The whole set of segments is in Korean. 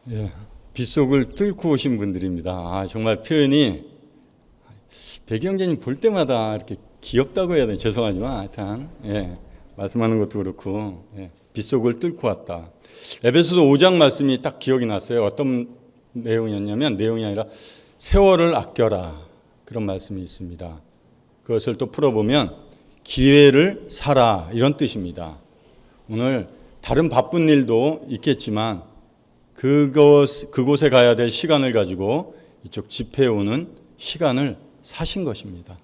예, 빗속을 뚫고 오신 분들입니다. 정말 표현이 백영재님 볼 때마다 이렇게 귀엽다고 해야 되나 죄송하지만 하여튼 말씀하는 것도 그렇고 빗속을 뚫고 왔다. 에베소서 5장 말씀이 딱 기억이 났어요. 어떤 내용이었냐면 내용이 아니라 세월을 아껴라 그런 말씀이 있습니다. 그것을 또 풀어보면 기회를 사라 이런 뜻입니다. 오늘 다른 바쁜 일도 있겠지만 그곳에 가야 될 시간을 가지고 이쪽 집회에 오는 시간을 사신 것입니다.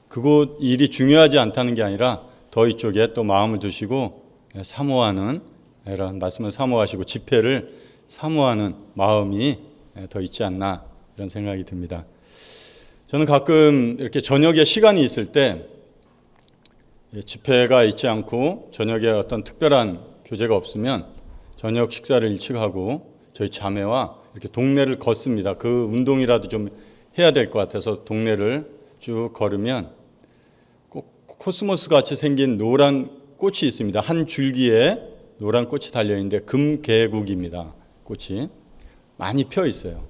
그곳 일이 중요하지 않다는 게 아니라 더 이쪽에 또 마음을 두시고 사모하는 이런 말씀을 사모하시고 집회를 사모하는 마음이 더 있지 않나 이런 생각이 듭니다. 저는 가끔 이렇게 저녁에 시간이 있을 때 집회가 있지 않고 저녁에 어떤 특별한 교제가 없으면 저녁 식사를 일찍 하고 저희 자매와 이렇게 동네를 걷습니다. 그 운동이라도 좀 해야 될 것 같아서 동네를 쭉 걸으면 꼭 코스모스 같이 생긴 노란 꽃이 있습니다. 한 줄기에 노란 꽃이 달려있는데 금계국입니다. 꽃이 많이 펴 있어요.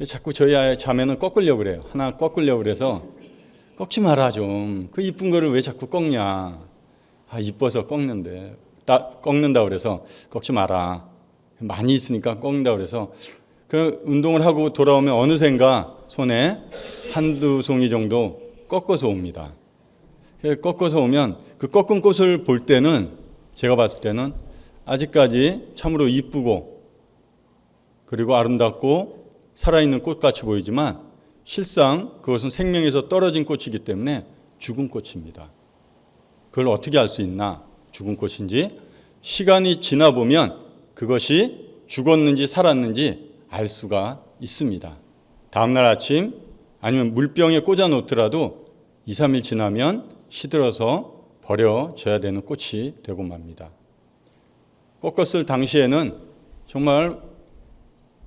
자꾸 저희 자매는 꺾으려고 그래요. 하나 꺾으려고 그래서 꺾지 마라 좀. 그 이쁜 거를 왜 자꾸 꺾냐. 이뻐서 꺾는데. 꺾는다 그래서 꺾지 마라. 많이 있으니까 꺾는다 그래서 그 운동을 하고 돌아오면 어느샌가 손에 한두 송이 정도 꺾어서 옵니다. 꺾어서 오면 그 꺾은 꽃을 볼 때는 제가 봤을 때는 아직까지 참으로 이쁘고 그리고 아름답고 살아있는 꽃같이 보이지만 실상 그것은 생명에서 떨어진 꽃이기 때문에 죽은 꽃입니다. 그걸 어떻게 알 수 있나? 죽은 꽃인지 시간이 지나 보면 그것이 죽었는지 살았는지 알 수가 있습니다. 다음날 아침 아니면 물병에 꽂아 놓더라도 2, 3일 지나면 시들어서 버려져야 되는 꽃이 되고 맙니다. 꺾었을 당시에는 정말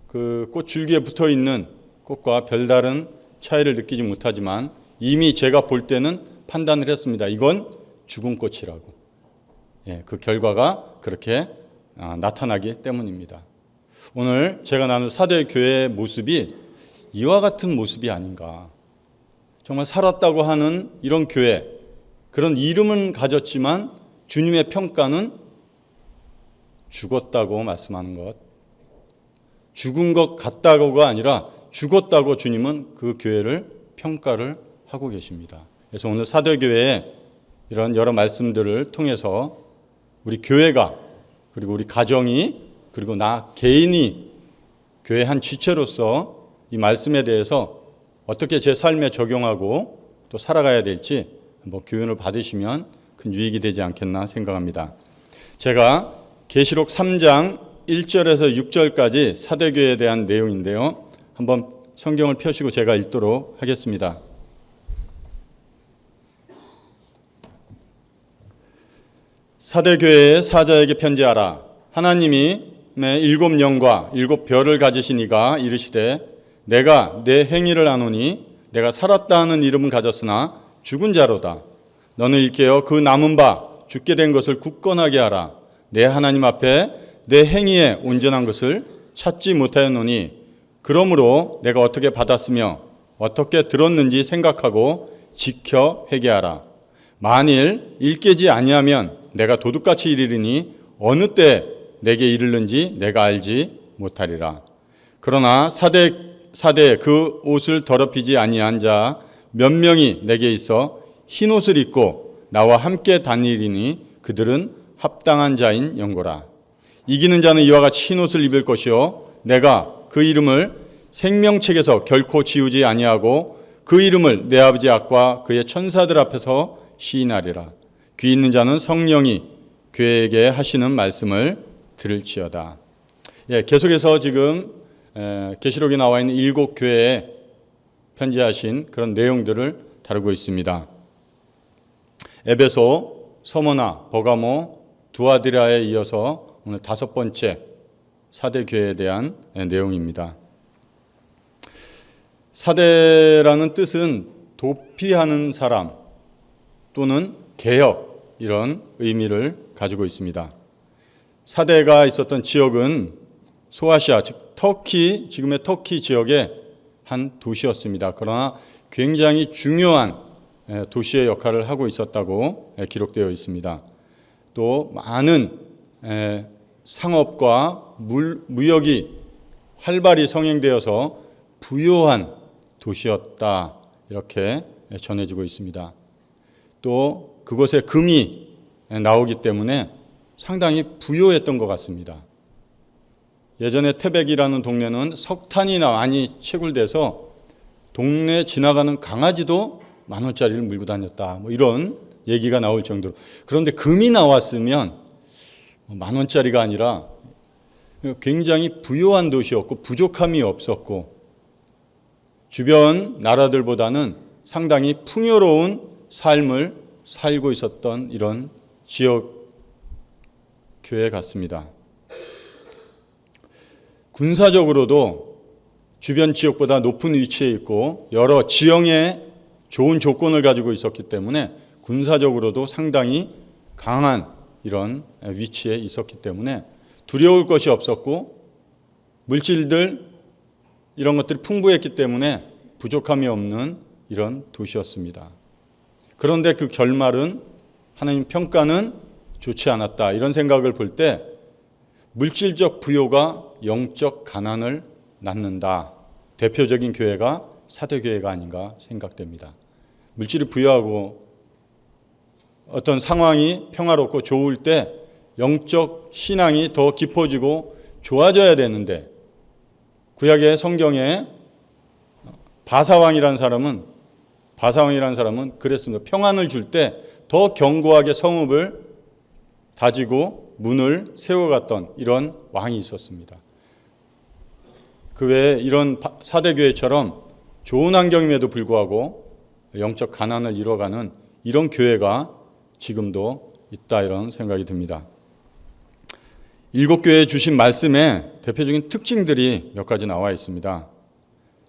그 꽃 줄기에 붙어 있는 꽃과 별다른 차이를 느끼지 못하지만 이미 제가 볼 때는 판단을 했습니다. 이건 죽은 꽃이라고. 그 결과가 그렇게 나타나기 때문입니다. 오늘 제가 나눈 사대교회의 모습이 이와 같은 모습이 아닌가. 정말 살았다고 하는 이런 교회, 그런 이름은 가졌지만 주님의 평가는 죽었다고 말씀하는 것. 죽은 것 같다고가 아니라 죽었다고 주님은 그 교회를 평가를 하고 계십니다. 그래서 오늘 사대교회의 이런 여러 말씀들을 통해서 우리 교회가 그리고 우리 가정이 그리고 나 개인이 교회 한 지체로서 이 말씀에 대해서 어떻게 제 삶에 적용하고 또 살아가야 될지 한번 교훈을 받으시면 큰 유익이 되지 않겠나 생각합니다. 제가 계시록 3장 1절에서 6절까지 사대교회에 대한 내용인데요. 한번 성경을 펴시고 제가 읽도록 하겠습니다. 사대교회의 사자에게 편지하라. 하나님이 내 7영과 7별을 가지신 이가 이르시되 내가 내 행위를 아노니 내가 살았다 하는 이름은 가졌으나 죽은 자로다. 너는 일깨어 그 남은 바 죽게 된 것을 굳건하게 하라. 내 하나님 앞에 내 행위에 온전한 것을 찾지 못하였노니 그러므로 내가 어떻게 받았으며 어떻게 들었는지 생각하고 지켜 회개하라. 만일 일깨지 아니하면 내가 도둑같이 이르리니 어느 때 내게 이르는지 내가 알지 못하리라. 그러나 사대 그 옷을 더럽히지 아니한 자 몇 명이 내게 있어 흰 옷을 입고 나와 함께 다니리니 그들은 합당한 자인 연고라. 이기는 자는 이와 같이 흰 옷을 입을 것이요 내가 그 이름을 생명책에서 결코 지우지 아니하고 그 이름을 내 아버지 앞과 그의 천사들 앞에서 시인하리라. 귀 있는 자는 성령이 교회에게 하시는 말씀을 들을지어다. 계속해서 지금 계시록에 나와 있는 7교회에 편지하신 그런 내용들을 다루고 있습니다. 에베소, 서머나, 버가모, 두아디라에 이어서 오늘 5번째 사대교회에 대한 내용입니다. 사대라는 뜻은 도피하는 사람 또는 개혁 이런 의미를 가지고 있습니다. 사대가 있었던 지역은 소아시아, 즉 터키, 지금의 터키 지역의 한 도시였습니다. 그러나 굉장히 중요한 도시의 역할을 하고 있었다고 기록되어 있습니다. 또 많은 상업과 무역이 활발히 성행되어서 부유한 도시였다, 이렇게 전해지고 있습니다. 또 그곳에 금이 나오기 때문에 상당히 부유했던 것 같습니다. 예전에 태백이라는 동네는 석탄이 많이 채굴돼서 동네 지나가는 강아지도 10,000원짜리를 물고 다녔다, 뭐 이런 얘기가 나올 정도로. 그런데 금이 나왔으면 10,000원짜리가 아니라 굉장히 부유한 도시였고 부족함이 없었고 주변 나라들보다는 상당히 풍요로운 삶을 살고 있었던 이런 지역 교회 같습니다. 군사적으로도 주변 지역보다 높은 위치에 있고 여러 지형에 좋은 조건을 가지고 있었기 때문에 군사적으로도 상당히 강한 이런 위치에 있었기 때문에 두려울 것이 없었고 물질들 이런 것들이 풍부했기 때문에 부족함이 없는 이런 도시였습니다. 그런데 그 결말은, 하나님 평가는 좋지 않았다, 이런 생각을 볼 때 물질적 부요가 영적 가난을 낳는다. 대표적인 교회가 사대교회가 아닌가 생각됩니다. 물질이 부유하고 어떤 상황이 평화롭고 좋을 때 영적 신앙이 더 깊어지고 좋아져야 되는데, 구약의 성경에 바사왕이라는 사람은 그랬습니다. 평안을 줄 때 더 견고하게 성읍을 다지고 문을 세워갔던 이런 왕이 있었습니다. 그 외에 이런 사대교회처럼 좋은 환경임에도 불구하고 영적 가난을 이뤄가는 이런 교회가 지금도 있다, 이런 생각이 듭니다. 7교회에 주신 말씀에 대표적인 특징들이 몇 가지 나와 있습니다.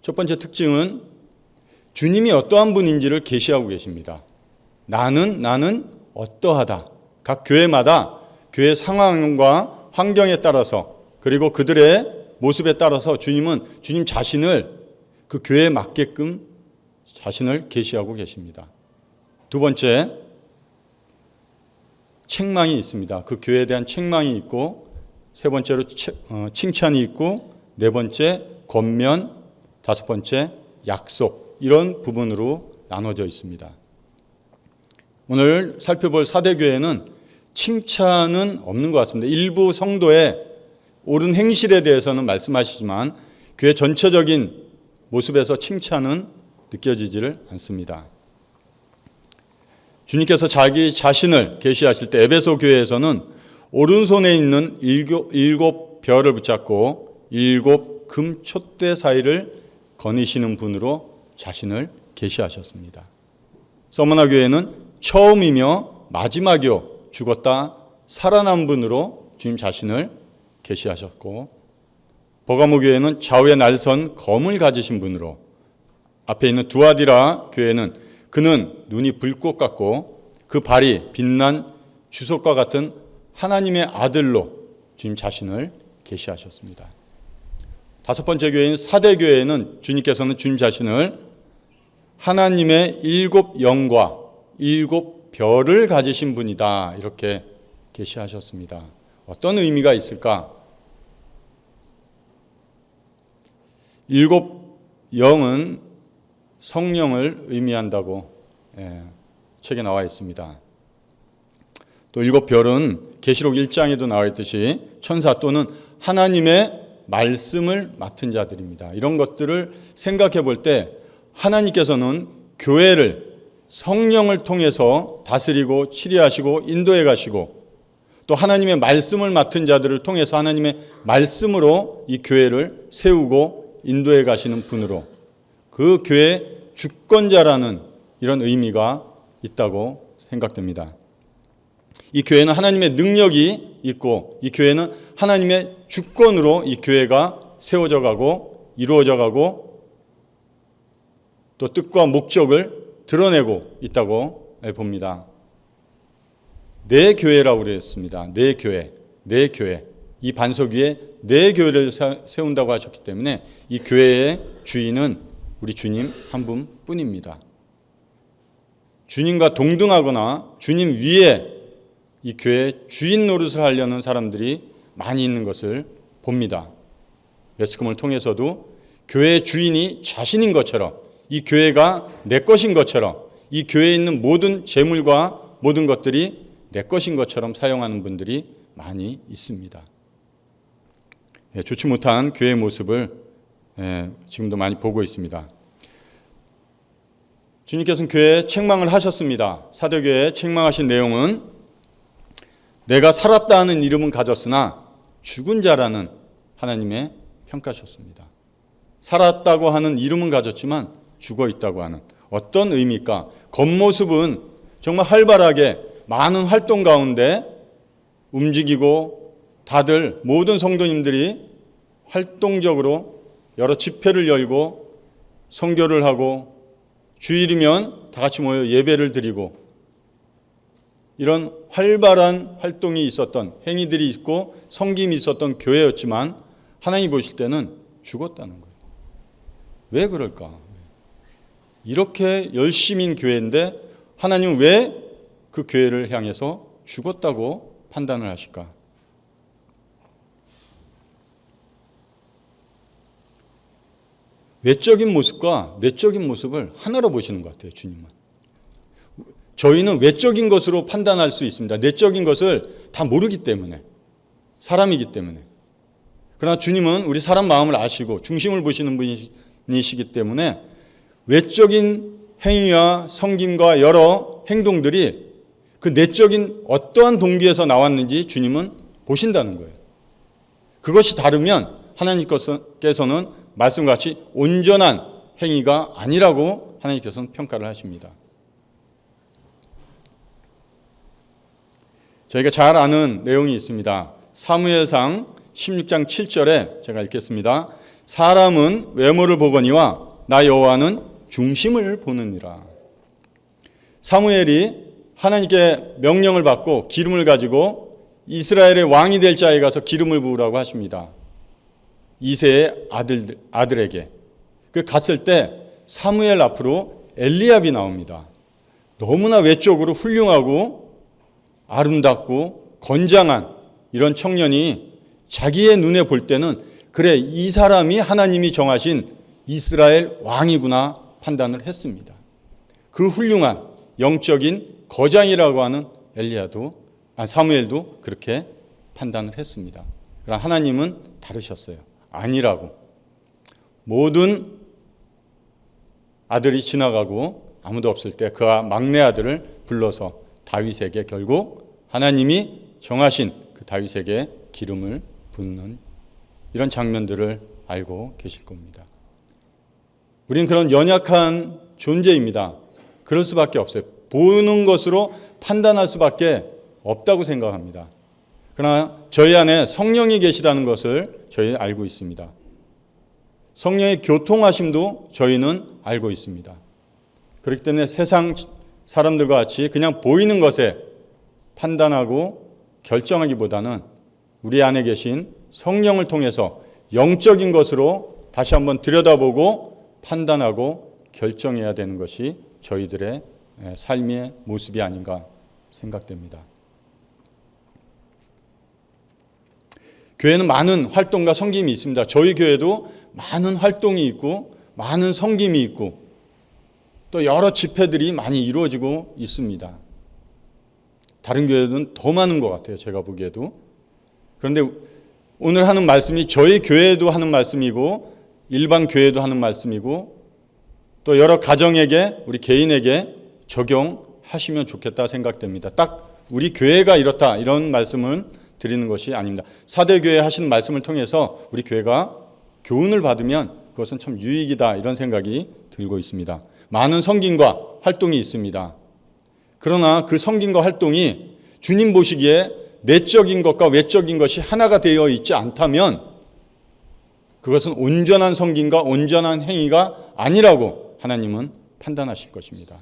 첫 번째 특징은 주님이 어떠한 분인지를 계시하고 계십니다. 나는 어떠하다. 각 교회마다 교회 상황과 환경에 따라서, 그리고 그들의 모습에 따라서 주님 자신을 그 교회에 맞게끔 자신을 계시하고 계십니다. 두 번째, 책망이 있습니다. 그 교회에 대한 책망이 있고, 세 번째로 칭찬이 있고, 네 번째 권면, 다섯 번째 약속, 이런 부분으로 나눠져 있습니다. 오늘 살펴볼 사대교회는 칭찬은 없는 것 같습니다. 일부 성도의 옳은 행실에 대해서는 말씀하시지만 교회 전체적인 모습에서 칭찬은 느껴지지를 않습니다. 주님께서 자기 자신을 계시하실 때 에베소 교회에서는 오른손에 있는 7 별을 붙잡고 7 금 촛대 사이를 거니시는 분으로 자신을 계시하셨습니다. 서머나 교회는 처음이며 마지막이요 죽었다 살아난 분으로 주님 자신을 계시하셨고, 버가모 교회는 좌우에 날선 검을 가지신 분으로, 앞에 있는 두아디라 교회는 그는 눈이 불꽃 같고 그 발이 빛난 주석과 같은 하나님의 아들로 주님 자신을 계시하셨습니다. 다섯 번째 교회인 사대교회는 주님께서는 주님 자신을 하나님의 7 영과 7 별을 가지신 분이다, 이렇게 계시하셨습니다. 어떤 의미가 있을까? 7 영은 성령을 의미한다고 책에 나와 있습니다. 또 7 별은 계시록 1장에도 나와 있듯이 천사 또는 하나님의 말씀을 맡은 자들입니다. 이런 것들을 생각해 볼 때 하나님께서는 교회를 성령을 통해서 다스리고 치리하시고 인도해 가시고, 또 하나님의 말씀을 맡은 자들을 통해서 하나님의 말씀으로 이 교회를 세우고 인도해 가시는 분으로 그 교회의 주권자라는 이런 의미가 있다고 생각됩니다. 이 교회는 하나님의 능력이 있고, 이 교회는 하나님의 주권으로 이 교회가 세워져 가고 이루어져 가고 또 뜻과 목적을 드러내고 있다고 봅니다. 내 교회라고 그랬습니다. 내 교회. 이 반석 위에 내 교회를 세운다고 하셨기 때문에 이 교회의 주인은 우리 주님 한 분뿐입니다. 주님과 동등하거나 주님 위에 이 교회 주인 노릇을 하려는 사람들이 많이 있는 것을 봅니다. 매스컴을 통해서도 교회의 주인이 자신인 것처럼, 이 교회가 내 것인 것처럼, 이 교회에 있는 모든 재물과 모든 것들이 내 것인 것처럼 사용하는 분들이 많이 있습니다. 좋지 못한 교회의 모습을 지금도 많이 보고 있습니다. 주님께서는 교회에 책망을 하셨습니다. 사도교회에 책망하신 내용은 내가 살았다 하는 이름은 가졌으나 죽은 자라는 하나님의 평가셨습니다. 살았다고 하는 이름은 가졌지만 죽어 있다고 하는 어떤 의미일까? 겉모습은 정말 활발하게 많은 활동 가운데 움직이고 다들 모든 성도님들이 활동적으로 여러 집회를 열고 선교를 하고 주일이면 다 같이 모여 예배를 드리고 이런 활발한 활동이 있었던 행위들이 있고 섬김이 있었던 교회였지만 하나님 보실 때는 죽었다는 거예요. 왜 그럴까? 이렇게 열심인 교회인데 하나님은 왜 그 교회를 향해서 죽었다고 판단을 하실까? 외적인 모습과 내적인 모습을 하나로 보시는 것 같아요, 주님은. 저희는 외적인 것으로 판단할 수 있습니다. 내적인 것을 다 모르기 때문에, 사람이기 때문에. 그러나 주님은 우리 사람 마음을 아시고 중심을 보시는 분이시기 때문에 외적인 행위와 섬김과 여러 행동들이 그 내적인 어떠한 동기에서 나왔는지 주님은 보신다는 거예요. 그것이 다르면 하나님께서는 말씀같이 온전한 행위가 아니라고 하나님께서는 평가를 하십니다. 저희가 잘 아는 내용이 있습니다. 사무엘상 16장 7절에 제가 읽겠습니다. 사람은 외모를 보거니와 나 여호와는 중심을 보느니라. 사무엘이 하나님께 명령을 받고 기름을 가지고 이스라엘의 왕이 될 자에 가서 기름을 부으라고 하십니다. 이새의 아들에게. 그 갔을 때 사무엘 앞으로 엘리압이 나옵니다. 너무나 외적으로 훌륭하고 아름답고 건장한 이런 청년이 자기의 눈에 볼 때는 그래, 이 사람이 하나님이 정하신 이스라엘 왕이구나 판단을 했습니다. 그 훌륭한 영적인 거장이라고 하는 사무엘도 그렇게 판단을 했습니다. 그러나 하나님은 다르셨어요. 아니라고. 모든 아들이 지나가고 아무도 없을 때 그 막내 아들을 불러서 다윗에게 결국 하나님이 정하신 그 다윗에게 기름을 붓는 이런 장면들을 알고 계실 겁니다. 우린 그런 연약한 존재입니다. 그럴 수밖에 없어요. 보는 것으로 판단할 수밖에 없다고 생각합니다. 그러나 저희 안에 성령이 계시다는 것을 저희는 알고 있습니다. 성령의 교통하심도 저희는 알고 있습니다. 그렇기 때문에 세상 사람들과 같이 그냥 보이는 것에 판단하고 결정하기보다는 우리 안에 계신 성령을 통해서 영적인 것으로 다시 한번 들여다보고 판단하고 결정해야 되는 것이 저희들의 삶의 모습이 아닌가 생각됩니다. 교회는 많은 활동과 섬김이 있습니다. 저희 교회도 많은 활동이 있고 많은 섬김이 있고 또 여러 집회들이 많이 이루어지고 있습니다. 다른 교회는 더 많은 것 같아요. 제가 보기에도. 그런데 오늘 하는 말씀이 저희 교회도 하는 말씀이고 일반 교회도 하는 말씀이고 또 여러 가정에게 우리 개인에게 적용하시면 좋겠다 생각됩니다. 딱 우리 교회가 이렇다 이런 말씀을 드리는 것이 아닙니다. 사대교회 하시는 말씀을 통해서 우리 교회가 교훈을 받으면 그것은 참 유익이다 이런 생각이 들고 있습니다. 많은 섬김과 활동이 있습니다. 그러나 그 섬김과 활동이 주님 보시기에 내적인 것과 외적인 것이 하나가 되어 있지 않다면 그것은 온전한 섬김과 온전한 행위가 아니라고 하나님은 판단하실 것입니다.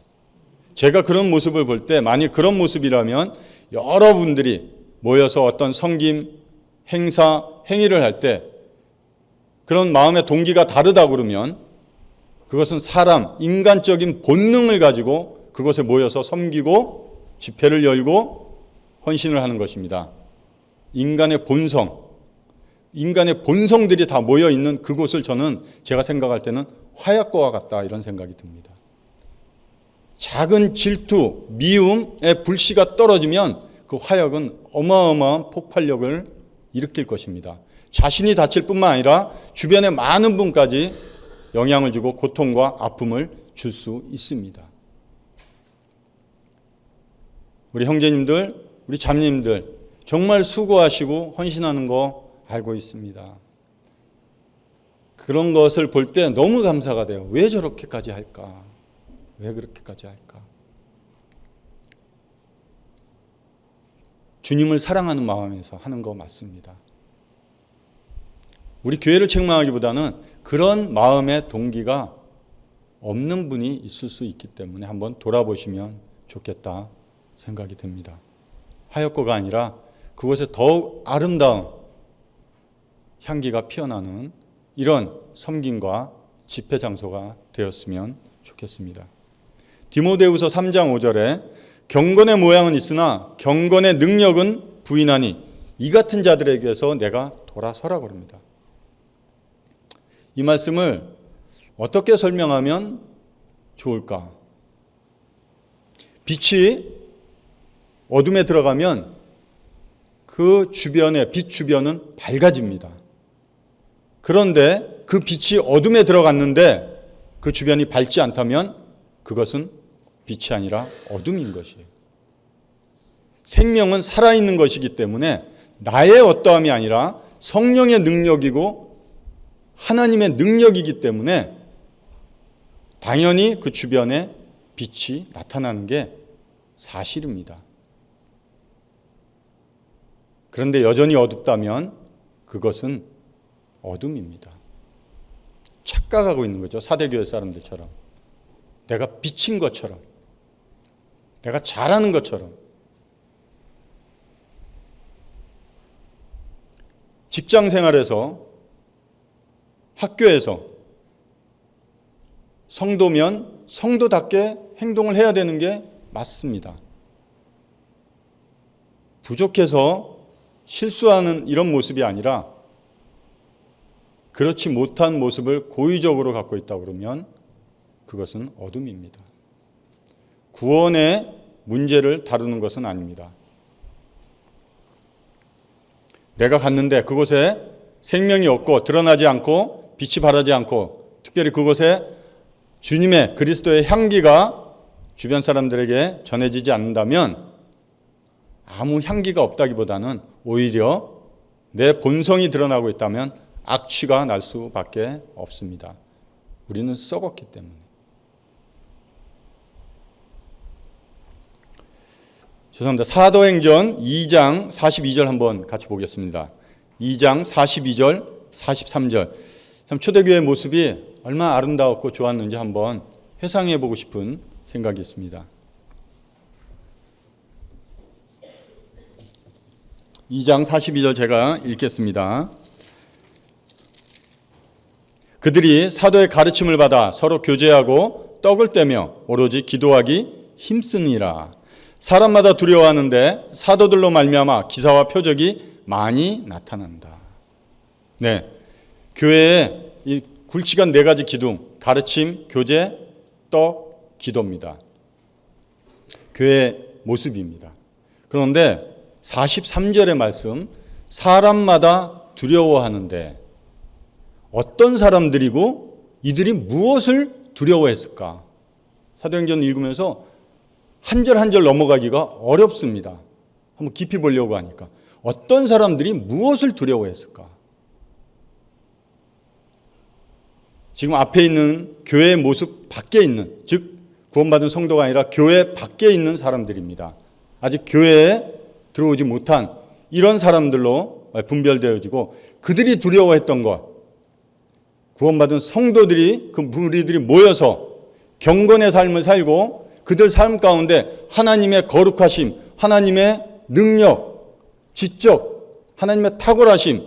제가 그런 모습을 볼 때 만약 그런 모습이라면 여러분들이 모여서 어떤 섬김 행사, 행위를 할 때 그런 마음의 동기가 다르다 그러면 그것은 사람, 인간적인 본능을 가지고 그곳에 모여서 섬기고 집회를 열고 헌신을 하는 것입니다. 인간의 본성들이 다 모여있는 그곳을 저는 제가 생각할 때는 화약고와 같다 이런 생각이 듭니다. 작은 질투, 미움의 불씨가 떨어지면 그 화약은 어마어마한 폭발력을 일으킬 것입니다. 자신이 다칠 뿐만 아니라 주변의 많은 분까지 영향을 주고 고통과 아픔을 줄 수 있습니다. 우리 형제님들, 우리 자매님들 정말 수고하시고 헌신하는 거 알고 있습니다. 그런 것을 볼 때 너무 감사가 돼요. 왜 저렇게까지 할까? 왜 그렇게까지 할까? 주님을 사랑하는 마음에서 하는 거 맞습니다. 우리 교회를 책망하기보다는 그런 마음의 동기가 없는 분이 있을 수 있기 때문에 한번 돌아보시면 좋겠다 생각이 듭니다. 화약고가 아니라 그곳에 더욱 아름다운 향기가 피어나는 이런 섬김과 집회 장소가 되었으면 좋겠습니다. 디모데후서 3장 5절에 경건의 모양은 있으나 경건의 능력은 부인하니 이 같은 자들에게서 내가 돌아서라고 합니다. 이 말씀을 어떻게 설명하면 좋을까? 빛이 어둠에 들어가면 그 주변에 빛 주변은 밝아집니다. 그런데 그 빛이 어둠에 들어갔는데 그 주변이 밝지 않다면 그것은 빛이 아니라 어둠인 것이에요. 생명은 살아있는 것이기 때문에 나의 어떠함이 아니라 성령의 능력이고 하나님의 능력이기 때문에 당연히 그 주변에 빛이 나타나는 게 사실입니다. 그런데 여전히 어둡다면 그것은 어둠입니다. 착각하고 있는 거죠. 사대교회 사람들처럼. 내가 빛인 것처럼. 내가 잘하는 것처럼. 직장 생활에서, 학교에서 성도면 성도답게 행동을 해야 되는 게 맞습니다. 부족해서 실수하는 이런 모습이 아니라 그렇지 못한 모습을 고의적으로 갖고 있다 그러면 그것은 어둠입니다. 구원의 문제를 다루는 것은 아닙니다. 내가 갔는데 그곳에 생명이 없고 드러나지 않고 빛이 바라지 않고 특별히 그곳에 주님의 그리스도의 향기가 주변 사람들에게 전해지지 않는다면 아무 향기가 없다기보다는 오히려 내 본성이 드러나고 있다면 악취가 날 수밖에 없습니다. 우리는 썩었기 때문에. 죄송합니다. 사도행전 2장 42절 한번 같이 보겠습니다. 2장 42절, 43절. 참 초대교회의 모습이 얼마나 아름다웠고 좋았는지 한번 회상해 보고 싶은 생각이 있습니다. 2장 42절 제가 읽겠습니다. 그들이 사도의 가르침을 받아 서로 교제하고 떡을 떼며 오로지 기도하기 힘쓰니라. 사람마다 두려워하는데 사도들로 말미암아 기사와 표적이 많이 나타난다. 네, 교회에 이 굵직한 네 가지 기둥, 가르침, 교제, 떡, 기도입니다. 교회의 모습입니다. 그런데 43절의 말씀, 사람마다 두려워하는데 어떤 사람들이고 이들이 무엇을 두려워했을까? 사도행전 읽으면서 한 절 한 절 넘어가기가 어렵습니다. 한번 깊이 보려고 하니까. 어떤 사람들이 무엇을 두려워했을까? 지금 앞에 있는 교회의 모습 밖에 있는, 즉 구원받은 성도가 아니라 교회 밖에 있는 사람들입니다. 아직 교회에 들어오지 못한 이런 사람들로 분별되어지고 그들이 두려워했던 것, 구원받은 성도들이, 그 무리들이 모여서 경건의 삶을 살고 그들 삶 가운데 하나님의 거룩하심, 하나님의 능력, 지적, 하나님의 탁월하심,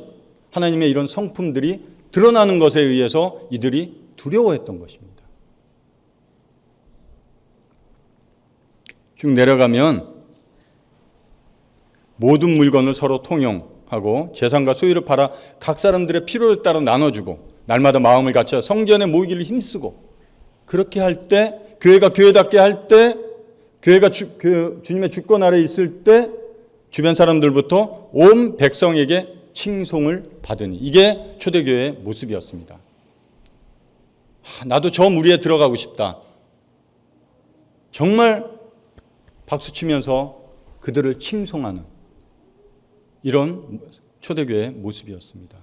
하나님의 이런 성품들이 드러나는 것에 의해서 이들이 두려워했던 것입니다. 쭉 내려가면 모든 물건을 서로 통용하고 재산과 소유를 팔아 각 사람들의 필요에 따라 나눠주고 날마다 마음을 갖춰 성전에 모이기를 힘쓰고 그렇게 할 때 교회가 교회답게 할 때 교회가 주님의 주권 아래 있을 때 주변 사람들부터 온 백성에게 칭송을 받으니 이게 초대교회의 모습이었습니다. 나도 저 무리에 들어가고 싶다. 정말 박수치면서 그들을 칭송하는 이런 초대교회의 모습이었습니다.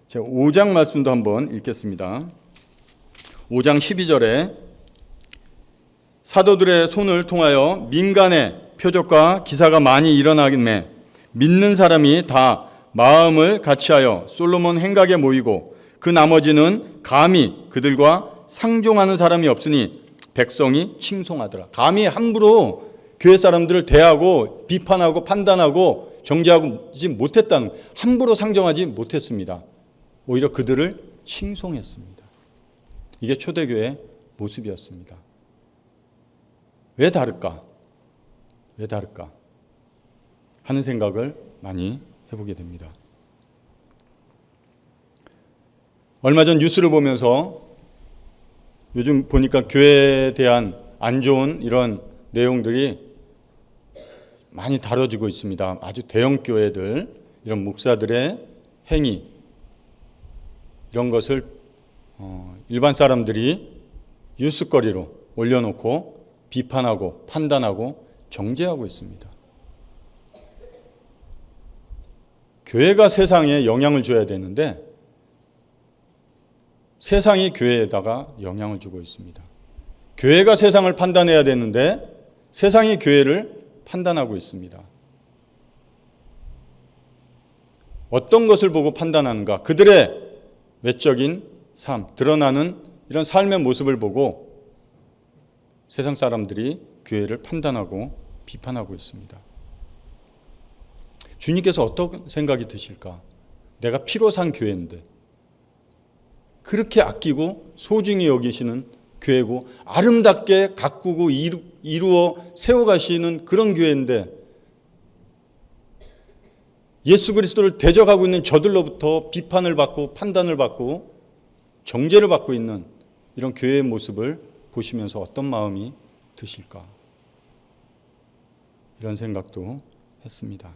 제가 5장 말씀도 한번 읽겠습니다. 5장 12절에 사도들의 손을 통하여 민간의 표적과 기사가 많이 일어나길래 믿는 사람이 다 마음을 같이하여 솔로몬 행각에 모이고 그 나머지는 감히 그들과 상종하는 사람이 없으니 백성이 칭송하더라. 감히 함부로 교회 사람들을 대하고 비판하고 판단하고 정죄하지 못했다는, 함부로 상정하지 못했습니다. 오히려 그들을 칭송했습니다. 이게 초대교회의 모습이었습니다. 왜 다를까? 왜 다를까? 하는 생각을 많이 해보게 됩니다. 얼마 전 뉴스를 보면서 요즘 보니까 교회에 대한 안 좋은 이런 내용들이 많이 다뤄지고 있습니다. 아주 대형 교회들, 이런 목사들의 행위, 이런 것을 일반 사람들이 뉴스거리로 올려놓고 비판하고 판단하고 정죄하고 있습니다. 교회가 세상에 영향을 줘야 되는데 세상이 교회에다가 영향을 주고 있습니다. 교회가 세상을 판단해야 되는데 세상이 교회를 판단하고 있습니다. 어떤 것을 보고 판단하는가? 그들의 외적인 삶, 드러나는 이런 삶의 모습을 보고 세상 사람들이 교회를 판단하고 비판하고 있습니다. 주님께서 어떤 생각이 드실까? 내가 피로 산 교회인데 그렇게 아끼고 소중히 여기시는 교회고 아름답게 가꾸고 이루어 세워가시는 그런 교회인데 예수 그리스도를 대적하고 있는 저들로부터 비판을 받고 판단을 받고 정죄를 받고 있는 이런 교회의 모습을 보시면서 어떤 마음이 드실까? 이런 생각도 했습니다.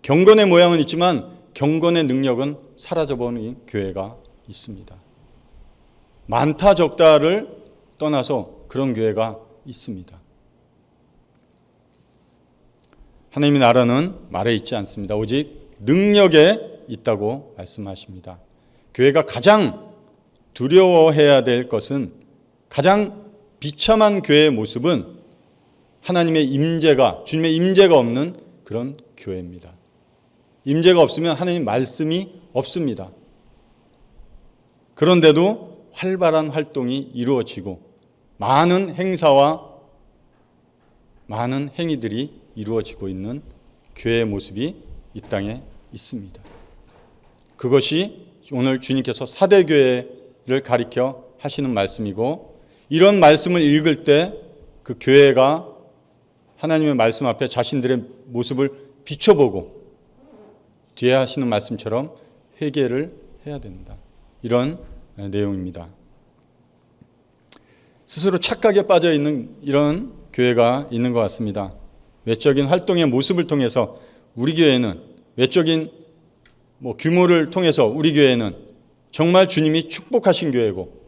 경건의 모양은 있지만 경건의 능력은 사라져버린 교회가 있습니다. 많다 적다를 떠나서 그런 교회가 있습니다. 하나님의 나라는 말에 있지 않습니다. 오직 능력에 있다고 말씀하십니다. 교회가 가장 두려워해야 될 것은, 가장 비참한 교회의 모습은 하나님의 임재가, 주님의 임재가 없는 그런 교회입니다. 임재가 없으면 하나님 말씀이 없습니다. 그런데도 활발한 활동이 이루어지고 많은 행사와 많은 행위들이 이루어지고 있는 교회의 모습이 이 땅에 있습니다. 그것이 오늘 주님께서 사대교회를 가리켜 하시는 말씀이고, 이런 말씀을 읽을 때 그 교회가 하나님의 말씀 앞에 자신들의 모습을 비춰보고 뒤에 하시는 말씀처럼 회개를 해야 된다. 이런 내용입니다. 스스로 착각에 빠져 있는 이런 교회가 있는 것 같습니다. 외적인 활동의 모습을 통해서 우리 교회는, 외적인 규모를 통해서 우리 교회는 정말 주님이 축복하신 교회고,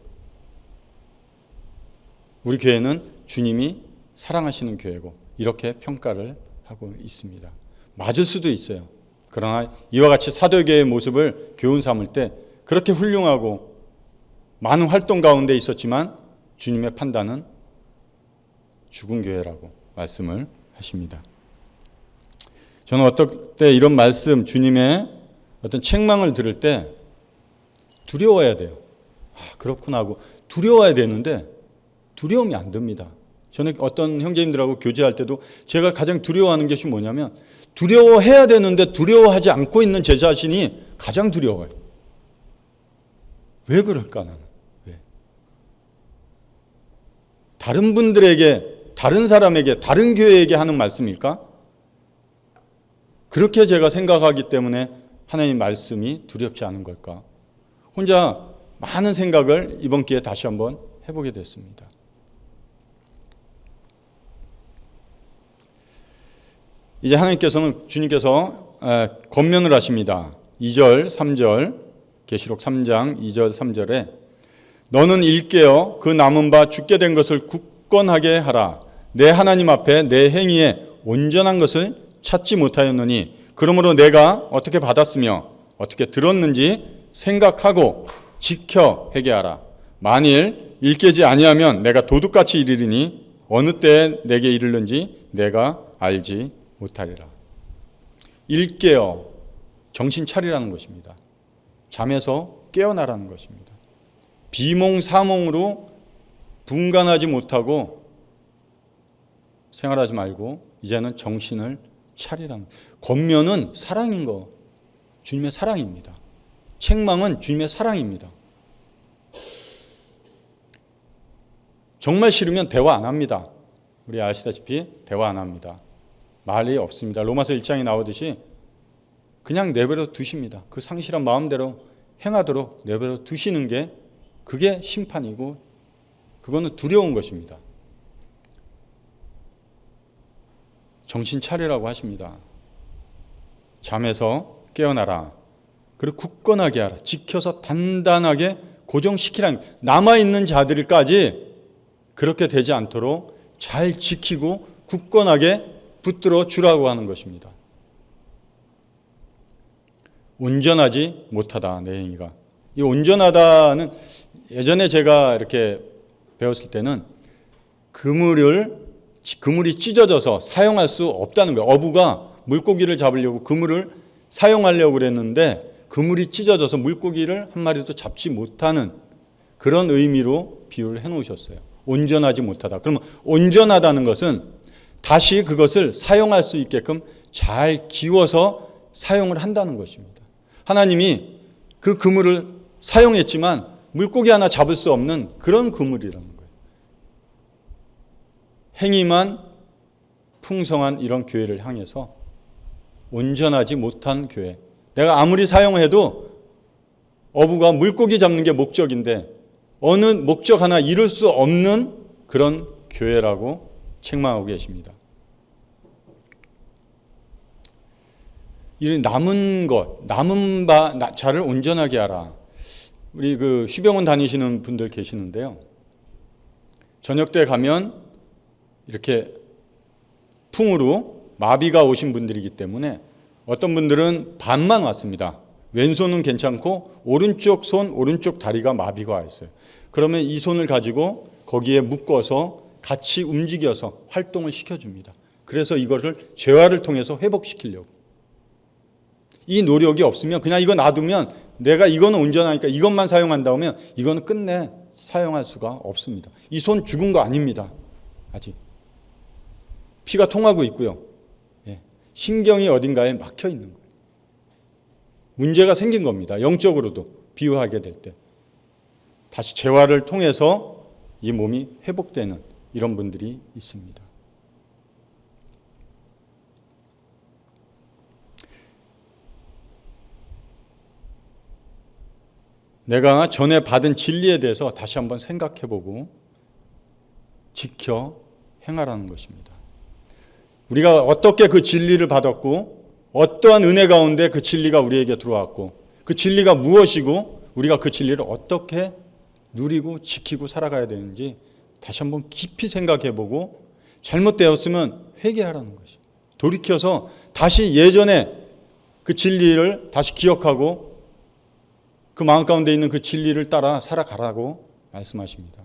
우리 교회는 주님이 사랑하시는 교회고, 이렇게 평가를 하고 있습니다. 맞을 수도 있어요. 그러나 이와 같이 사도교회의 모습을 교훈 삼을 때 그렇게 훌륭하고 많은 활동 가운데 있었지만 주님의 판단은 죽은 교회라고 말씀을 하십니다. 저는 어떨 때 이런 말씀, 주님의 어떤 책망을 들을 때 두려워야 돼요. 그렇구나 하고 두려워야 되는데 두려움이 안 듭니다. 저는 어떤 형제님들하고 교제할 때도 제가 가장 두려워하는 것이 뭐냐면, 두려워해야 되는데 두려워하지 않고 있는 제 자신이 가장 두려워요. 왜 그럴까 나는? 왜? 다른 분들에게, 다른 사람에게, 다른 교회에게 하는 말씀일까? 그렇게 제가 생각하기 때문에 하나님 말씀이 두렵지 않은 걸까? 혼자 많은 생각을 이번 기회에 다시 한번 해보게 됐습니다. 이제 하나님께서는, 주님께서 권면을 하십니다. 2절, 3절, 계시록 3장 2절, 3절에 너는 일깨어 그 남은 바 죽게 된 것을 굳건하게 하라. 내 하나님 앞에 내 행위에 온전한 것을 찾지 못하였느니 그러므로 내가 어떻게 받았으며 어떻게 들었는지 생각하고 지켜 회개하라. 만일 일깨지 아니하면 내가 도둑같이 이르리니 어느 때에 내게 이르는지 내가 알지 못하리라. 일깨어, 정신 차리라는 것입니다. 잠에서 깨어나라는 것입니다. 비몽사몽으로 분간하지 못하고 생활하지 말고 이제는 정신을 차리라는. 권면은 사랑인 거, 주님의 사랑입니다. 책망은 주님의 사랑입니다. 정말 싫으면 대화 안 합니다. 우리 아시다시피 대화 안 합니다. 말이 없습니다. 로마서 1장에 나오듯이 그냥 내버려 두십니다. 그 상실한 마음대로 행하도록 내버려 두시는 게 그게 심판이고 그거는 두려운 것입니다. 정신 차리라고 하십니다. 잠에서 깨어나라. 그리고 굳건하게 하라. 지켜서 단단하게 고정시키라는, 남아있는 자들까지 그렇게 되지 않도록 잘 지키고 굳건하게 붙들어 주라고 하는 것입니다. 온전하지 못하다, 내 행위가. 이 온전하다는 예전에 제가 이렇게 배웠을 때는 그물이 찢어져서 사용할 수 없다는 거예요. 어부가 물고기를 잡으려고 그물을 사용하려고 그랬는데 그물이 찢어져서 물고기를 한 마리도 잡지 못하는 그런 의미로 비유를 해놓으셨어요. 온전하지 못하다. 그러면 온전하다는 것은 다시 그것을 사용할 수 있게끔 잘 기워서 사용을 한다는 것입니다. 하나님이 그 그물을 사용했지만 물고기 하나 잡을 수 없는 그런 그물이라는 거예요. 행위만 풍성한 이런 교회를 향해서 온전하지 못한 교회. 내가 아무리 사용해도 어부가 물고기 잡는 게 목적인데 어느 목적 하나 이룰 수 없는 그런 교회라고 책망하고 계십니다. 이 남은 것, 남은 자를 온전하게 하라. 우리 그 휴병원 다니시는 분들 계시는데요. 저녁 때 가면 이렇게 풍으로 마비가 오신 분들이기 때문에 어떤 분들은 반만 왔습니다. 왼손은 괜찮고 오른쪽 손, 오른쪽 다리가 마비가 와 있어요. 그러면 이 손을 가지고 거기에 묶어서 같이 움직여서 활동을 시켜줍니다. 그래서 이것을 재활을 통해서 회복시키려고. 이 노력이 없으면 그냥 이거 놔두면 내가 이거는 온전하니까 이것만 사용한다 하면 이거는 끝내 사용할 수가 없습니다. 이 손 죽은 거 아닙니다. 아직. 피가 통하고 있고요. 신경이 어딘가에 막혀 있는 거예요. 문제가 생긴 겁니다. 영적으로도 비유하게 될 때. 다시 재활을 통해서 이 몸이 회복되는 이런 분들이 있습니다. 내가 전에 받은 진리에 대해서 다시 한번 생각해보고 지켜 행하라는 것입니다. 우리가 어떻게 그 진리를 받았고 어떠한 은혜 가운데 그 진리가 우리에게 들어왔고 그 진리가 무엇이고 우리가 그 진리를 어떻게 누리고 지키고 살아가야 되는지 다시 한번 깊이 생각해보고 잘못되었으면 회개하라는 것이. 돌이켜서 다시 예전에 그 진리를 다시 기억하고 그 마음 가운데 있는 그 진리를 따라 살아가라고 말씀하십니다.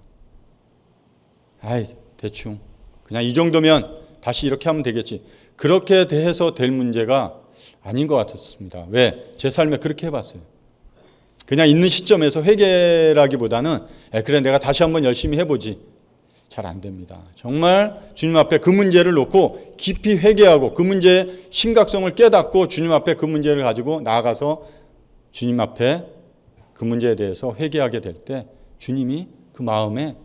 대충 그냥 이 정도면 다시 이렇게 하면 되겠지. 그렇게 해서 될 문제가 아닌 것 같았습니다. 왜? 제 삶에 그렇게 해봤어요. 그냥 있는 시점에서 회개라기보다는 그래 내가 다시 한번 열심히 해보지. 잘 안 됩니다. 정말 주님 앞에 그 문제를 놓고 깊이 회개하고 그 문제의 심각성을 깨닫고 주님 앞에 그 문제를 가지고 나아가서 주님 앞에 그 문제에 대해서 회개하게 될 때 주님이 그 마음에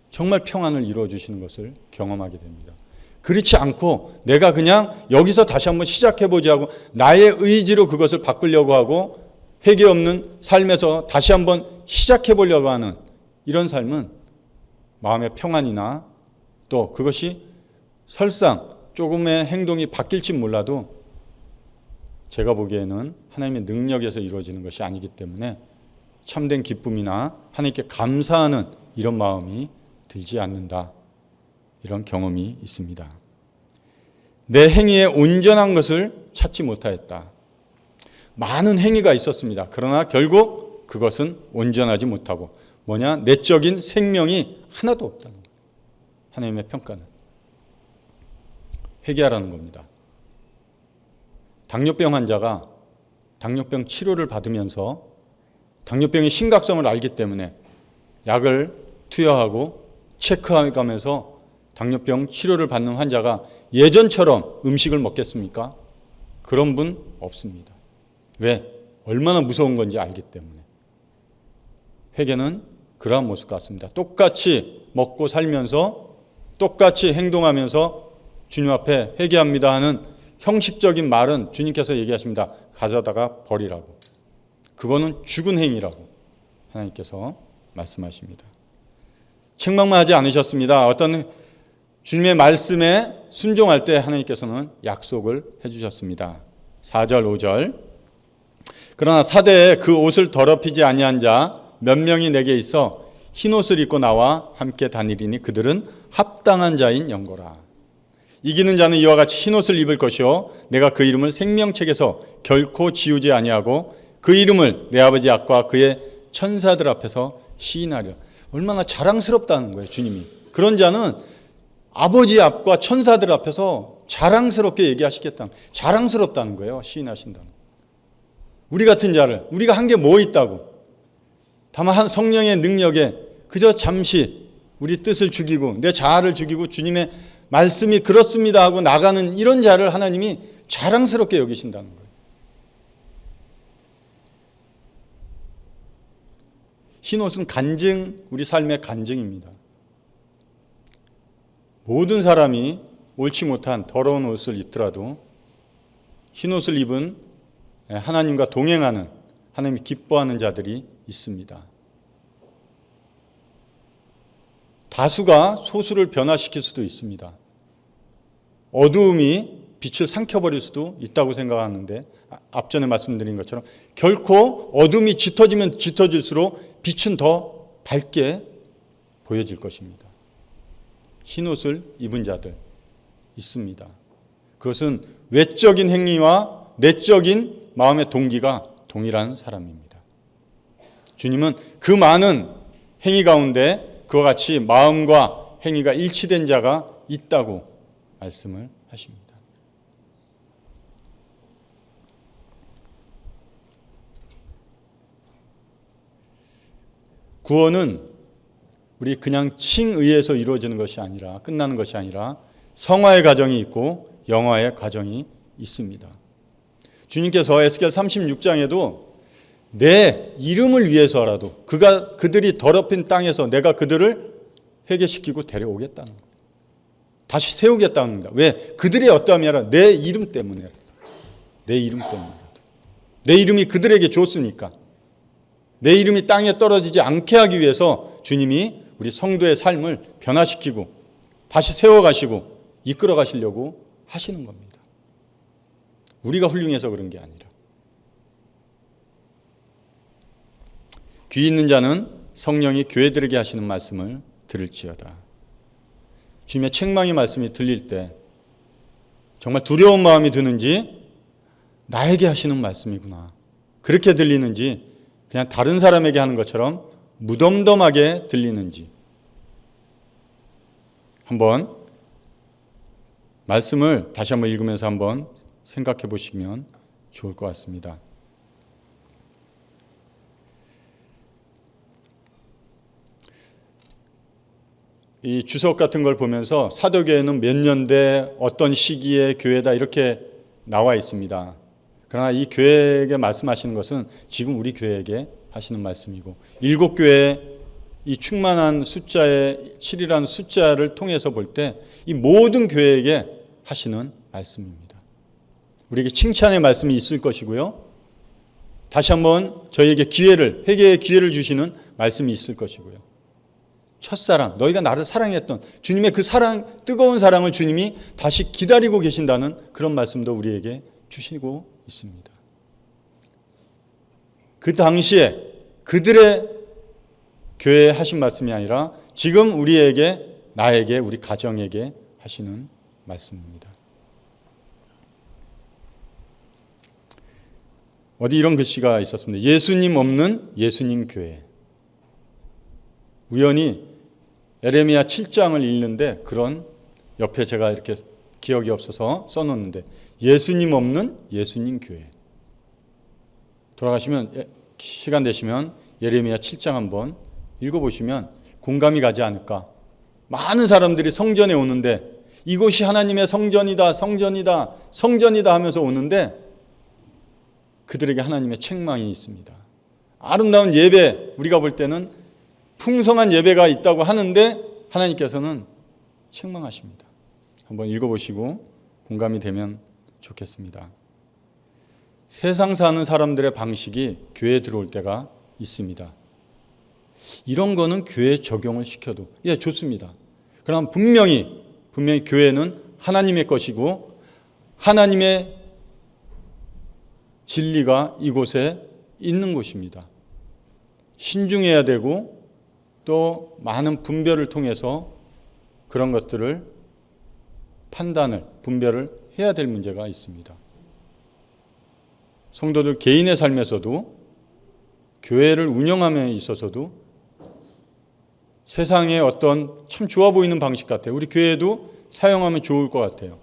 정말 평안을 이루어 주시는 것을 경험하게 됩니다. 그렇지 않고 내가 그냥 여기서 다시 한번 시작해보지 하고 나의 의지로 그것을 바꾸려고 하고 회개 없는 삶에서 다시 한번 시작해보려고 하는 이런 삶은 마음의 평안이나 또 그것이 설상 조금의 행동이 바뀔지 몰라도 제가 보기에는 하나님의 능력에서 이루어지는 것이 아니기 때문에 참된 기쁨이나 하나님께 감사하는 이런 마음이 들지 않는다. 이런 경험이 있습니다. 내 행위에 온전한 것을 찾지 못하였다. 많은 행위가 있었습니다. 그러나 결국 그것은 온전하지 못하고 뭐냐? 내적인 생명이 하나도 없다는 거예요. 하나님의 평가는. 회개하라는 겁니다. 당뇨병 환자가 당뇨병 치료를 받으면서 당뇨병의 심각성을 알기 때문에 약을 투여하고 체크해가면서 당뇨병 치료를 받는 환자가 예전처럼 음식을 먹겠습니까? 그런 분 없습니다. 왜? 얼마나 무서운 건지 알기 때문에. 회개는 그러한 모습 같습니다. 똑같이 먹고 살면서 똑같이 행동하면서 주님 앞에 회개합니다 하는 형식적인 말은 주님께서 얘기하십니다. 가져다가 버리라고. 그거는 죽은 행위라고 하나님께서 말씀하십니다. 책망만 하지 않으셨습니다. 어떤 주님의 말씀에 순종할 때 하나님께서는 약속을 해주셨습니다. 4절 5절 그러나 사대에 그 옷을 더럽히지 아니한 자 몇 명이 내게 있어 흰옷을 입고 나와 함께 다니리니 그들은 합당한 자인 연고라. 이기는 자는 이와 같이 흰옷을 입을 것이요 내가 그 이름을 생명책에서 결코 지우지 아니하고 그 이름을 내 아버지 앞과 그의 천사들 앞에서 시인하리라. 얼마나 자랑스럽다는 거예요. 주님이. 그런 자는 아버지 앞과 천사들 앞에서 자랑스럽게 얘기하시겠다는, 자랑스럽다는 거예요. 시인하신다는. 우리 같은 자를, 우리가 한 게 뭐 있다고. 다만 한 성령의 능력에 그저 잠시 우리 뜻을 죽이고 내 자아를 죽이고 주님의 말씀이 그렇습니다 하고 나가는 이런 자를 하나님이 자랑스럽게 여기신다는 거예요. 흰옷은 간증, 우리 삶의 간증입니다. 모든 사람이 옳지 못한 더러운 옷을 입더라도 흰옷을 입은 하나님과 동행하는 하나님이 기뻐하는 자들이 있습니다. 다수가 소수를 변화시킬 수도 있습니다. 어두움이 빛을 삼켜버릴 수도 있다고 생각하는데 앞전에 말씀드린 것처럼 결코 어둠이 짙어지면 짙어질수록 빛은 더 밝게 보여질 것입니다. 흰옷을 입은 자들 있습니다. 그것은 외적인 행위와 내적인 마음의 동기가 동일한 사람입니다. 주님은 그 많은 행위 가운데 그와 같이 마음과 행위가 일치된 자가 있다고 말씀을 하십니다. 구원은 우리 그냥 칭의에서 이루어지는 것이 아니라 끝나는 것이 아니라 성화의 과정이 있고 영화의 과정이 있습니다. 주님께서 에스겔 36장에도 내 이름을 위해서라도 그들이 더럽힌 땅에서 내가 그들을 회개시키고 데려오겠다는 거예요. 다시 세우겠다는 겁니다. 왜? 그들이 어떠함이 아니라 내 이름 때문에. 내 이름 때문이라도. 내 이름이 그들에게 좋으니까. 내 이름이 땅에 떨어지지 않게 하기 위해서 주님이 우리 성도의 삶을 변화시키고 다시 세워가시고 이끌어 가시려고 하시는 겁니다. 우리가 훌륭해서 그런 게 아니라. 귀 있는 자는 성령이 교회들에게 하시는 말씀을 들을지어다. 주님의 책망의 말씀이 들릴 때 정말 두려운 마음이 드는지 나에게 하시는 말씀이구나. 그렇게 들리는지 그냥 다른 사람에게 하는 것처럼 무덤덤하게 들리는지 한번 말씀을 다시 한번 읽으면서 한번 생각해 보시면 좋을 것 같습니다. 이 주석 같은 걸 보면서 사도교회는 몇 년대 어떤 시기의 교회다 이렇게 나와 있습니다. 그러나 이 교회에게 말씀하시는 것은 지금 우리 교회에게 하시는 말씀이고, 7교회 이 충만한 숫자의 7이라는 숫자를 통해서 볼 때 이 모든 교회에게 하시는 말씀입니다. 우리에게 칭찬의 말씀이 있을 것이고요. 다시 한번 저희에게 회개의 기회를 주시는 말씀이 있을 것이고요. 첫사랑, 너희가 나를 사랑했던 주님의 그 사랑, 뜨거운 사랑을 주님이 다시 기다리고 계신다는 그런 말씀도 우리에게 주시고 있습니다. 그 당시에 그들의 교회에 하신 말씀이 아니라 지금 우리에게, 나에게, 우리 가정에게 하시는 말씀입니다. 어디 이런 글씨가 있었습니다. 예수님 없는 예수님 교회. 우연히 에레미야 7장을 읽는데 그런 옆에 제가 이렇게 기억이 없어서 써놓는데 예수님 없는 예수님 교회. 돌아가시면 시간 되시면 예레미야 7장 한번 읽어보시면 공감이 가지 않을까. 많은 사람들이 성전에 오는데 이곳이 하나님의 성전이다, 성전이다, 성전이다 하면서 오는데 그들에게 하나님의 책망이 있습니다. 아름다운 예배, 우리가 볼 때는 풍성한 예배가 있다고 하는데 하나님께서는 책망하십니다. 한번 읽어보시고 공감이 되면 좋겠습니다. 세상 사는 사람들의 방식이 교회에 들어올 때가 있습니다. 이런 거는 교회에 적용을 시켜도 좋습니다. 그럼 분명히 교회는 하나님의 것이고 하나님의 진리가 이곳에 있는 곳입니다. 신중해야 되고 또 많은 분별을 통해서 그런 것들을 분별을 해야 될 문제가 있습니다. 성도들 개인의 삶에서도 교회를 운영함에 있어서도 세상에 어떤 참 좋아 보이는 방식 같아요. 우리 교회도 사용하면 좋을 것 같아요.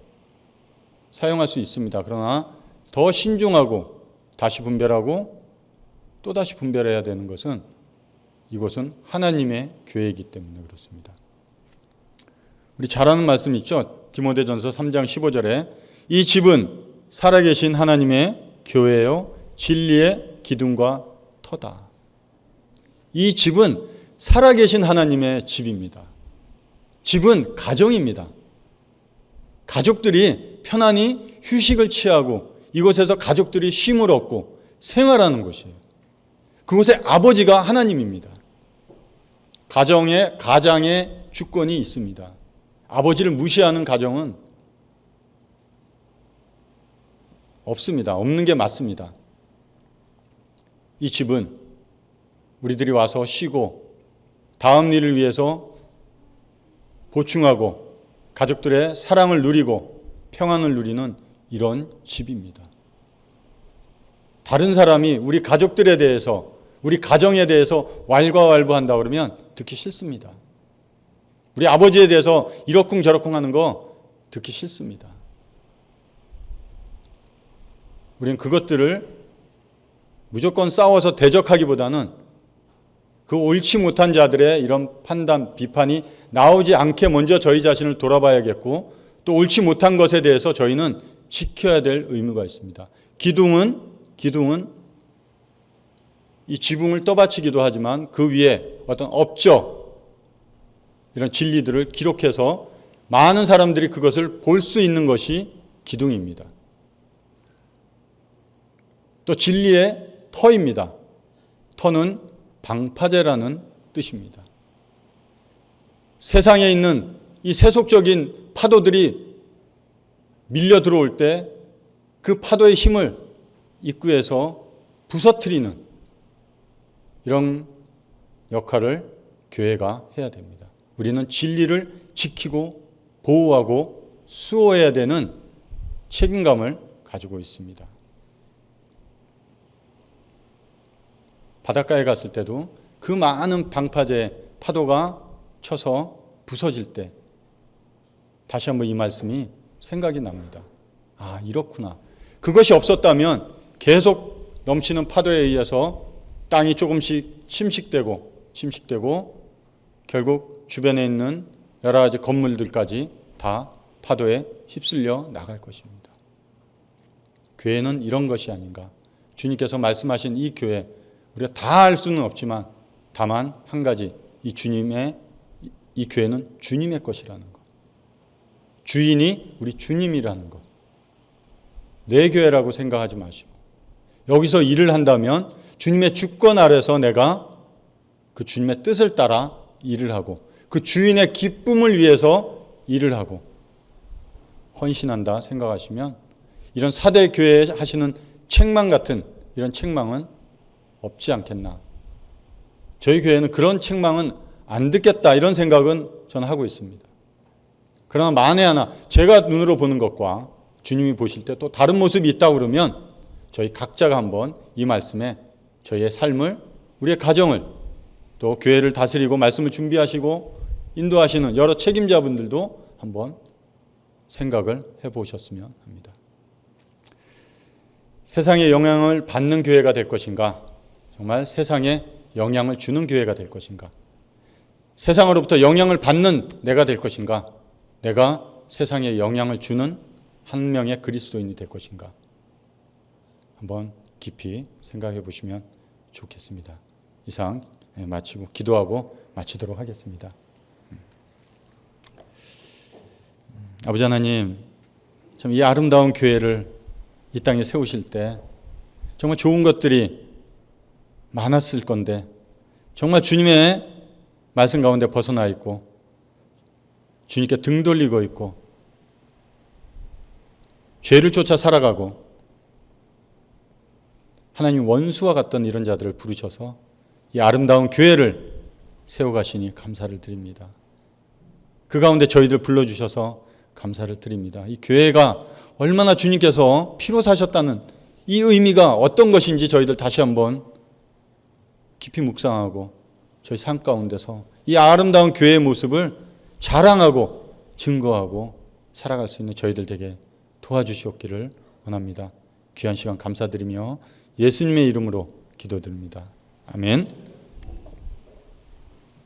사용할 수 있습니다. 그러나 더 신중하고 다시 분별하고 또 다시 분별해야 되는 것은 이곳은 하나님의 교회이기 때문에 그렇습니다. 우리 잘 아는 말씀 있죠? 디모데전서 3장 15절에 이 집은 살아계신 하나님의 교회요 진리의 기둥과 터다. 이 집은 살아계신 하나님의 집입니다. 집은 가정입니다. 가족들이 편안히 휴식을 취하고 이곳에서 가족들이 쉼을 얻고 생활하는 곳이에요. 그곳에 아버지가 하나님입니다. 가장의 주권이 있습니다. 아버지를 무시하는 가정은 없습니다. 없는 게 맞습니다. 이 집은 우리들이 와서 쉬고 다음 일을 위해서 보충하고 가족들의 사랑을 누리고 평안을 누리는 이런 집입니다. 다른 사람이 우리 가족들에 대해서 우리 가정에 대해서 왈가왈부한다 그러면 듣기 싫습니다. 우리 아버지에 대해서 이러쿵저러쿵 하는 거 듣기 싫습니다. 우리는 그것들을 무조건 싸워서 대적하기보다는 그 옳지 못한 자들의 이런 판단, 비판이 나오지 않게 먼저 저희 자신을 돌아봐야겠고 또 옳지 못한 것에 대해서 저희는 지켜야 될 의무가 있습니다. 기둥은 이 지붕을 떠받치기도 하지만 그 위에 어떤 업적, 이런 진리들을 기록해서 많은 사람들이 그것을 볼 수 있는 것이 기둥입니다. 또 진리의 터입니다. 터는 방파제라는 뜻입니다. 세상에 있는 이 세속적인 파도들이 밀려 들어올 때 그 파도의 힘을 입구에서 부서뜨리는 이런 역할을 교회가 해야 됩니다. 우리는 진리를 지키고 보호하고 수호해야 되는 책임감을 가지고 있습니다. 바닷가에 갔을 때도 그 많은 방파제 파도가 쳐서 부서질 때 다시 한번 이 말씀이 생각이 납니다. 아, 이렇구나. 그것이 없었다면 계속 넘치는 파도에 의해서 땅이 조금씩 침식되고 결국 주변에 있는 여러 가지 건물들까지 다 파도에 휩쓸려 나갈 것입니다. 교회는 이런 것이 아닌가. 주님께서 말씀하신 이 교회, 우리가 다 알 수는 없지만 다만 한 가지, 이 교회는 주님의 것이라는 것. 주인이 우리 주님이라는 것. 내 교회라고 생각하지 마시고, 여기서 일을 한다면 주님의 주권 아래서 내가 그 주님의 뜻을 따라 일을 하고, 그 주인의 기쁨을 위해서 일을 하고 헌신한다 생각하시면, 이런 사대 교회에 하시는 책망 같은 이런 책망은 없지 않겠나. 저희 교회는 그런 책망은 안 듣겠다, 이런 생각은 저는 하고 있습니다. 그러나 만에 하나 제가 눈으로 보는 것과 주님이 보실 때 또 다른 모습이 있다고 그러면 저희 각자가 한번 이 말씀에 저희의 삶을, 우리의 가정을, 또 교회를 다스리고 말씀을 준비하시고 인도하시는 여러 책임자분들도 한번 생각을 해보셨으면 합니다. 세상에 영향을 받는 교회가 될 것인가? 정말 세상에 영향을 주는 교회가 될 것인가? 세상으로부터 영향을 받는 내가 될 것인가? 내가 세상에 영향을 주는 한 명의 그리스도인이 될 것인가? 한번 깊이 생각해 보시면 좋겠습니다. 이상 마치고 기도하고 마치도록 하겠습니다. 아버지 하나님, 참 이 아름다운 교회를 이 땅에 세우실 때 정말 좋은 것들이 많았을 건데 정말 주님의 말씀 가운데 벗어나 있고 주님께 등 돌리고 있고 죄를 쫓아 살아가고 하나님 원수와 같던 이런 자들을 부르셔서 이 아름다운 교회를 세워가시니 감사를 드립니다. 그 가운데 저희들 불러주셔서 감사를 드립니다. 이 교회가 얼마나 주님께서 피로 사셨다는 이 의미가 어떤 것인지 저희들 다시 한번 깊이 묵상하고 저희 삶 가운데서 이 아름다운 교회의 모습을 자랑하고 증거하고 살아갈 수 있는 저희들 되게 도와주시옵기를 원합니다. 귀한 시간 감사드리며 예수님의 이름으로 기도드립니다. 아멘.